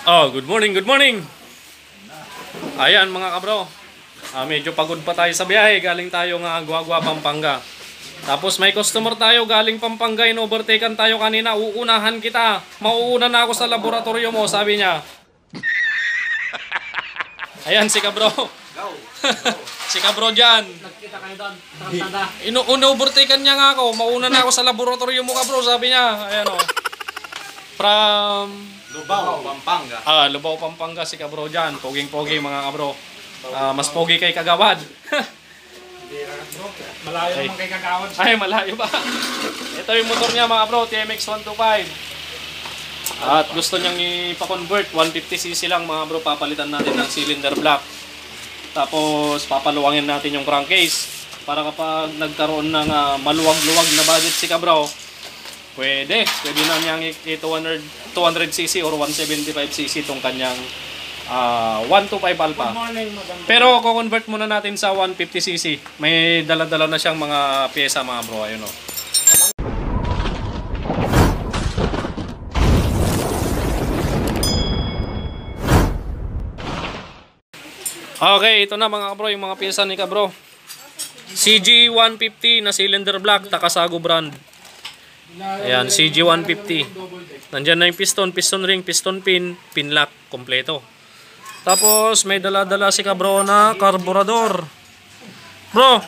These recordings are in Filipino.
Oh, good morning, good morning. Ayan mga kabro. Medyo pagod pa tayo sa biyahe. Galing tayo nga Guagua, Pampanga. Tapos may customer tayo galing Pampanga. In-overtaken tayo kanina. Uunahan kita. Mauuna na ako sa laboratorio mo, sabi niya. Ayan si kabro. Si kabro dyan. Nagkita kayo doon. In-overtaken niya nga ako. Mauna na ako sa laboratorio mo kabro, sabi niya. Ayan o. From Lubao, Pampanga. Lubao, Pampanga si kabro dyan. Poging-pogi mga kabro. Mas pogi kay Kagawad. Malayo naman kay Kagawad. Ay, malayo ba? Ito yung motor niya mga bro, TMX 125. At gusto niyang ipa-convert, 150cc lang mga bro, papalitan natin ng cylinder block. Tapos papaluwangin natin yung crankcase para kapag nagkaroon ng maluwag-luwag na budget si kabro, pwede na niyang 200cc or 175cc itong kanyang 125 Alpha. Good morning, madam. Pero ko-convert muna natin sa 150cc. May dala-dala na siyang mga pyesa mga bro. Ayun o. Okay, ito na mga kabro, yung mga pyesa ni kabro. CG150 na cylinder block, Takasago brand. Ayan, CG150. Nandyan na yung piston ring, piston pin, pin lock, kompleto. Tapos may dala-dala si kabro na karburador. Bro,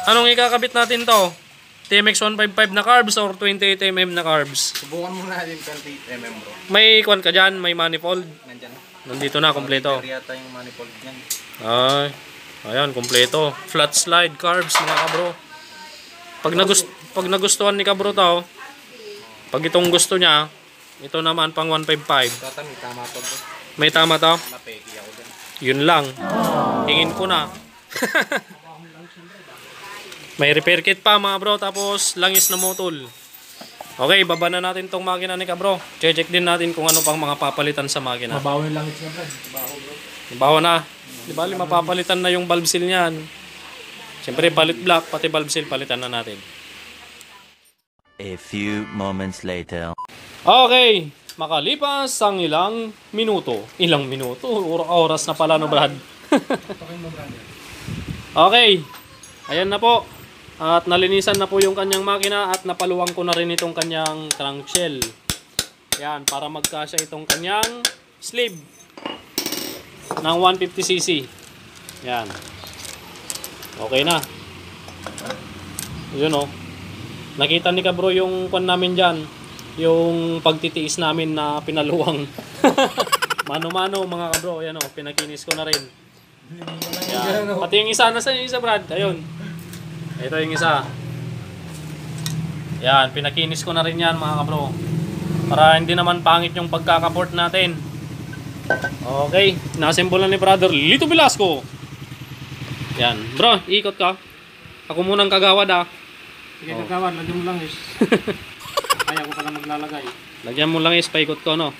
anong ikakabit natin to? TMX 155 na carbs or 28mm na carbs? Subukan muna natin 28mm bro. May kwan ka dyan, may manifold. Nandyan. Nandito na, kompleto. Pero yata yung manifold niyan. Ay, ayan, kompleto. Flat slide carbs mga kabro. Pag nagustuhan ni kabro to, pag itong gusto niya, ito naman pang 155. Tata, may tama to bro. May tama to? Napeki ako dyan. Yun lang. Hingin ko na. May repair kit pa mga bro. Tapos langis na motol. Okay, baba na natin tong makina ni kabro. Check din natin kung ano pang mga papalitan sa makina. Mabaho yung langit niya, Brad. Mabaho, bro. Baho na. Di bali mapapalitan na yung valve seal niyan. Siyempre palit block, pati valve seal palitan na natin. A few moments later. Okay, makalipas ang ilang minuto. Ilang minuto? Oras na pala no Brad. Okay, ayan na po. At nalinisan na po yung kanyang makina at napaluwang ko na rin itong kanyang crankshell. Yan, para magkasya itong kanyang sleeve ng 150cc. Yan. Okay na. Yun o. Nakita ni kabro yung kwan namin dyan. Yung pagtitiis namin na pinaluwang. Mano-mano mga kabro. Yan o, pinakinis ko na rin. Yan. Pati yung isa, nasa yung isa Brad? Ayun. Ito yung isa. Yan, pinakinis ko na rin yan mga kabro. Para hindi naman pangit yung pagkakaport natin. Okay, na-assemble na ni brother Lito Velasco. Yan, bro, ikot ka. Ako munang kagawad Sige, Kagawad, lagyan mo langis. Kaya ko pala maglalagay. Lagyan mo langis, paikot ko no.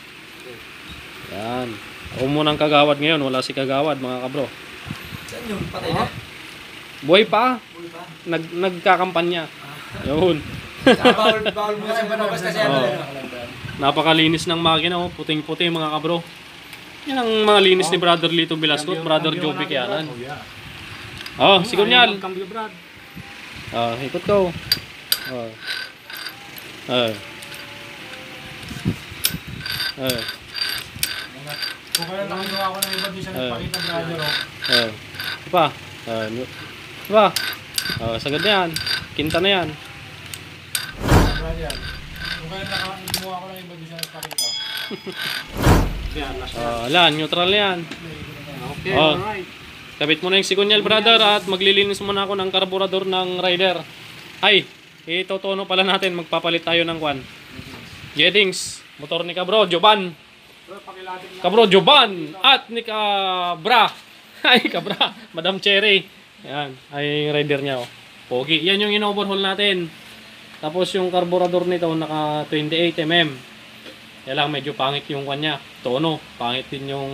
Yan. Ako munang kagawad ngayon, wala si kagawad mga kabro. Saan yung patay na? Buhay pa. Nagkakampanya. Yun. Bawal mo kasi panabas kasi ano. Napakalinis ng makina oh, puting-puting mga kabro. Yan ang mga linis ni brother Lito Velasco, brother Joby Kianan. Oh, siguro niyan. Cambio, Brad. Ikot ko. Kung kaya nakagawa ko ng iba, di siya nagpakita, brother. Pa. Pa. Sagad na yan. Kinta na yan. Brother. Kung kaya nakagawa ko ng iba, di siya nagpakita. Yan, last na. Alan, neutral na yan. Okay, Oh. alright. Kabit mo na yung sigunyal brother at maglilinis muna ako ng karburador ng rider. Ay, itotono pala natin, magpapalit tayo ng kwan. Jettings, motor ni kabro, Joban. Kabro, Joban at ni Kabra. Ay, Kabra, Madam Cherry. Yan, ay rider niya oh. Pogi, yan yung in-overhaul natin. Tapos yung karburador nito naka 28mm. Kaya lang medyo pangit yung kanya. Tono, pangit din yung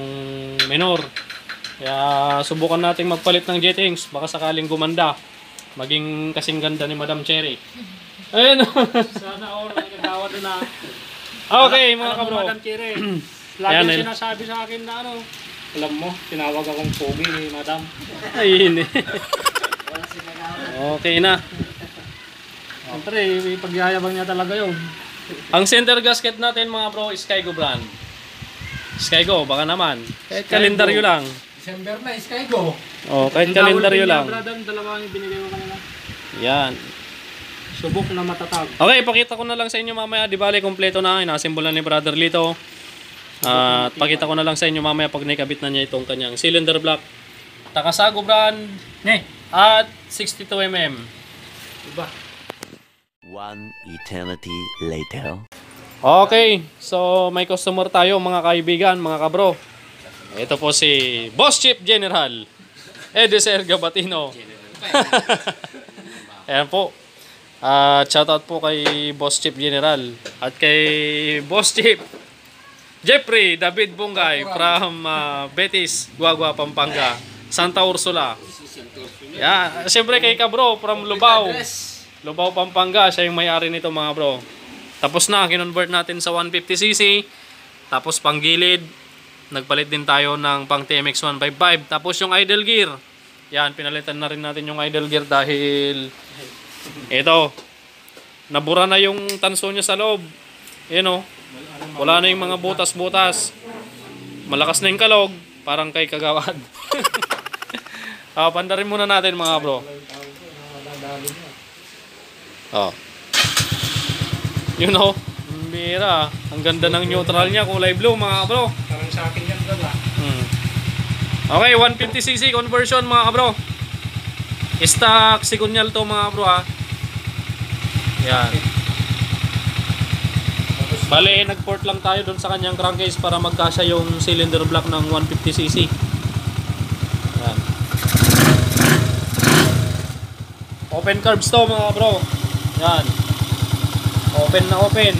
menor. Kaya subukan nating magpalit ng jettings. Baka sakaling gumanda. Maging kasing ganda ni Madam Cherry. Ayun. Sana all, nagagawa doon na. Okay mga kabro. Madam Kire. Lagi Ayan, yung sinasabi sa akin na ano, alam mo, tinawag akong pogi ni madam. Ay, hindi. Okay na. Siyempre, ipagyayabang niya talaga yun. Ang center gasket natin mga bro, Skygo brand. Skygo, baka naman. Kahit kalendaryo lang. December na, Skygo. Oh, kahit kalendaryo lang. Brother, dalawa yung binigay ko kanina. Yan. Subok na matatag. Okay, ipakita ko na lang sa inyo mamaya. Di bale, kompleto na. Inasimbolan ni Brother Lito. At pakita ko na lang sa inyo mamaya pag naikabit na niya itong kanyang cylinder block. Takasago brand. At 62mm. Diba? One eternity later. Okay, so may customer tayo mga kaibigan, mga kabro. Ito po si Boss Chief General Edeser Gabatino. Ayan po. Shoutout po kay Boss Chief General at kay Boss Chief Jeffrey David Bungay from Betis, Guagua, Pampanga, Santa Ursula. Yeah, siyempre kay Kabro from Lubao. Lubao, Pampanga, siya yung may-ari nito mga bro. Tapos na, kinonvert natin sa 150cc. Tapos panggilid, nagpalit din tayo ng pang TMX 155. Tapos yung idle gear, yan, pinalitan na rin natin yung idle gear dahil ito, nabura na yung tanso niya sa loob. Yun o, wala na yung mga butas-butas. Malakas na yung kalog, parang kay Kagawad. Pandarin muna natin mga bro. Oh. You know, bira. Ang ganda ng neutral niya, kulay blue mga bro. Parang sa akin yan, diba? Okay, 150cc conversion mga bro. Stock sikunyal to mga bro ha. Yan. Bale, nag-port lang tayo dun sa kanyang crankcase para magkasya yung cylinder block ng 150cc. Yan. Open carbs to mga bro. Yan. Open na open.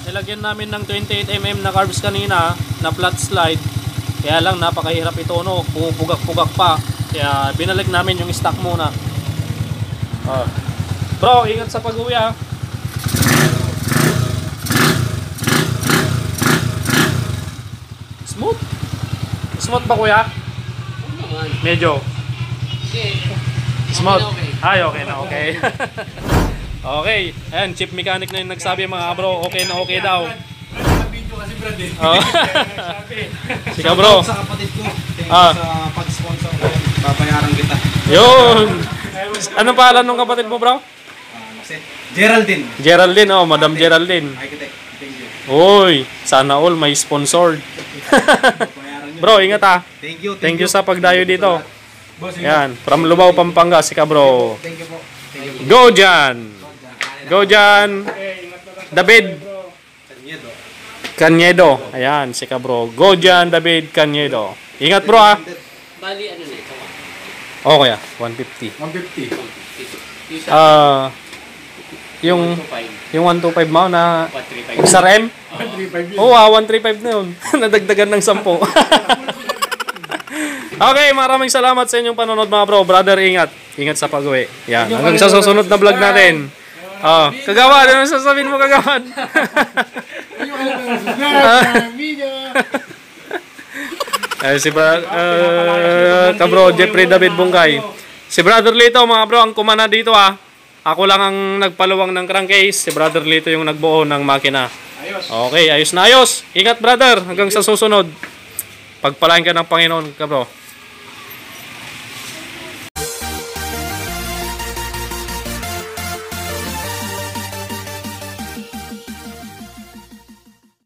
Nilagyan namin ng 28mm na carbs kanina na flat slide. Kaya lang napakahirap ito no. Pumupugak-pugak pa. Kaya binalik namin yung stock muna. Bro, ingat sa pag-uwi ha. Smooth? Smooth ba kuya? Medyo. Smooth. Ay, okay na, okay. Okay. Ayan, chip mechanic na yung nagsabi mga bro. Okay na, okay daw. Video kasi Brad eh. Sika bro. Sa kapatid ko. Thank you sa pag-sponsor ko. Babayaran kita. Yun. Anong pangalan ng kapatid mo bro? Geraldine. Geraldine, oh. Madam Geraldine. Ay, kita. Thank you. Uy, sana all may sponsored. Bro, ingat ha. Thank you. Thank you sa pagdayo dito. Boss, Yan, from Lubao, Pampanga, Sika bro. Thank you po. Thank you. Go Jan! Go Jan! David Canyedo. Ayan, Sika bro. Go Jan, David Canyedo. Ingat bro ha. Bali, ano na ito? Oh kuya, 150. 150. Yung 125 mo na 135. XRM? 135 yun. Oo, 135 na yun. Nadagdagan ng 10. Okay, maraming salamat sa inyong panonood mga bro. Brother, ingat. Ingat sa pag-uwi. Yan, hanggang sa susunod na vlog natin. Kagawad, ano sasabihin mo Kagawad? Si Kabro Jeffrey David Bungay. Si Brother Lito mga bro, ang kumana dito ha. Ako lang ang nagpaluwang ng crankcase. Si Brother Lito yung nagbuo ng makina. Okay, ayos na ayos. Ingat brother, hanggang sa susunod. Pagpalain ka ng Panginoon, Kabro.